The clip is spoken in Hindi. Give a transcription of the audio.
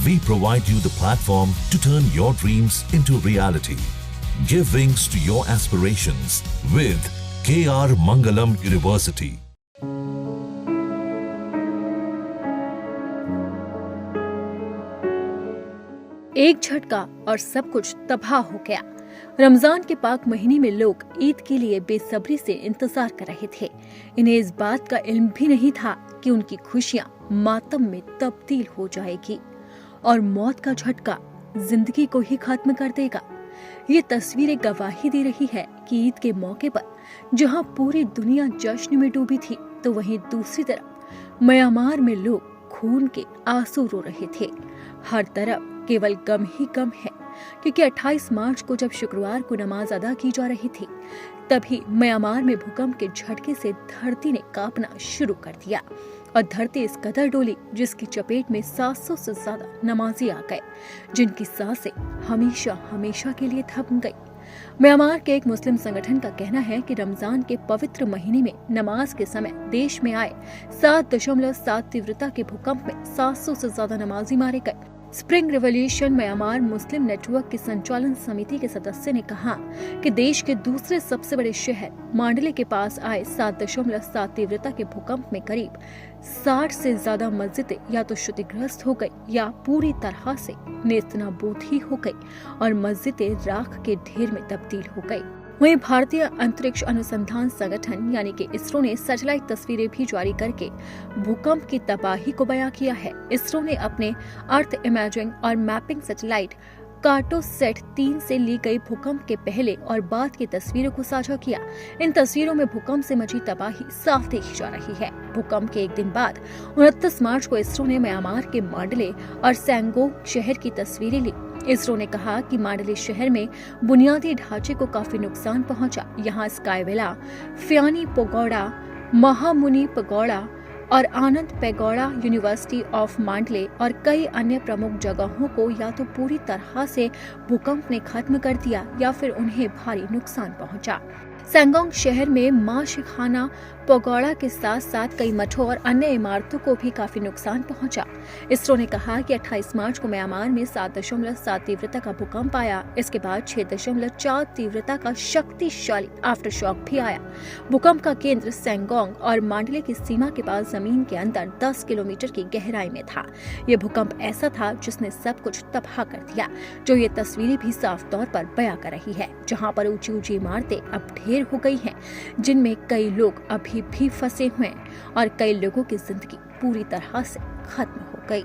We provide you the platform to turn your dreams into reality. Give wings to your aspirations with KR Mangalam University. एक झटका और सब कुछ तबाह हो गया। रमजान के पाक महीने में लोग ईद के लिए बेसब्री से इंतजार कर रहे थे। इन्हें इस बात का इल्म भी नहीं था कि उनकी खुशियां मातम में तब्दील हो जाएगी और मौत का झटका जिंदगी को ही खत्म कर देगा। ये तस्वीरें गवाही दे रही है कि ईद के मौके पर जहां पूरी दुनिया जश्न में डूबी थी, तो वहीं दूसरी तरफ म्यांमार में लोग खून के आंसू रो रहे थे। हर तरफ केवल गम ही गम है, क्योंकि 28 मार्च को जब शुक्रवार को नमाज अदा की जा रही थी, तभी म्यांमार में भूकंप के झटके से धरती ने कांपना शुरू कर दिया और धरती इस कदर डोली जिसकी चपेट में 700 से ज्यादा नमाजी आ गए, जिनकी सांसें हमेशा हमेशा के लिए थम गई। म्यांमार के एक मुस्लिम संगठन का कहना है कि रमजान के पवित्र महीने में नमाज के समय देश में आए 7.7 तीव्रता के भूकंप में 700 से ज्यादा नमाजी मारे गए। स्प्रिंग रिवॉल्यूशन म्यांमार मुस्लिम नेटवर्क की संचालन समिति के सदस्य ने कहा कि देश के दूसरे सबसे बड़े शहर मांडले के पास आए 7.7 तीव्रता के भूकंप में करीब 60 से ज्यादा मस्जिदें या तो क्षतिग्रस्त हो गई या पूरी तरह से नेस्तनाबूद ही हो गई और मस्जिदें राख के ढेर में तब्दील हो गई। वहीं भारतीय अंतरिक्ष अनुसंधान संगठन यानी कि इसरो ने सैटेलाइट तस्वीरें भी जारी करके भूकंप की तबाही को बयां किया है। इसरो ने अपने अर्थ इमेजिंग और मैपिंग सैटेलाइट कार्टोसैट 3 से ली गई भूकंप के पहले और बाद की तस्वीरों को साझा किया। इन तस्वीरों में भूकंप से मची तबाही साफ देखी जा रही है। भूकंप के एक दिन बाद 29 मार्च को इसरो ने म्यांमार के मांडले और सैंगोंग शहर की तस्वीरें ली। इसरो ने कहा कि मांडले शहर में बुनियादी ढांचे को काफी नुकसान पहुंचा। यहाँ स्काईविला, फ्यानी पगोड़ा, महामुनि पगोड़ा और आनंद पैगोड़ा, यूनिवर्सिटी ऑफ मांडले और कई अन्य प्रमुख जगहों को या तो पूरी तरह से भूकंप ने खत्म कर दिया या फिर उन्हें भारी नुकसान पहुंचा। सैंगोंग शहर में मां शिखाना पगोड़ा के साथ साथ कई मठों और अन्य इमारतों को भी काफी नुकसान पहुंचा। इसरो ने कहा कि 28 मार्च को म्यांमार में 7.7 तीव्रता का भूकंप आया। इसके बाद 6.4 तीव्रता का शक्तिशाली आफ्टर शॉक भी आया। भूकंप का केंद्र सैंगोंग और मांडले की सीमा के पास जमीन के अंदर 10 किलोमीटर की गहराई में था। ये भूकंप ऐसा था जिसने सब कुछ तबाह कर दिया, जो ये तस्वीरें भी साफ तौर पर बयां कर रही है। जहाँ पर ऊंची ऊंची इमारतें अब ढेर हो गई हैं, जिनमें कई लोग अभी भी फंसे हुए हैं और कई लोगों की जिंदगी पूरी तरह से खत्म हो गई।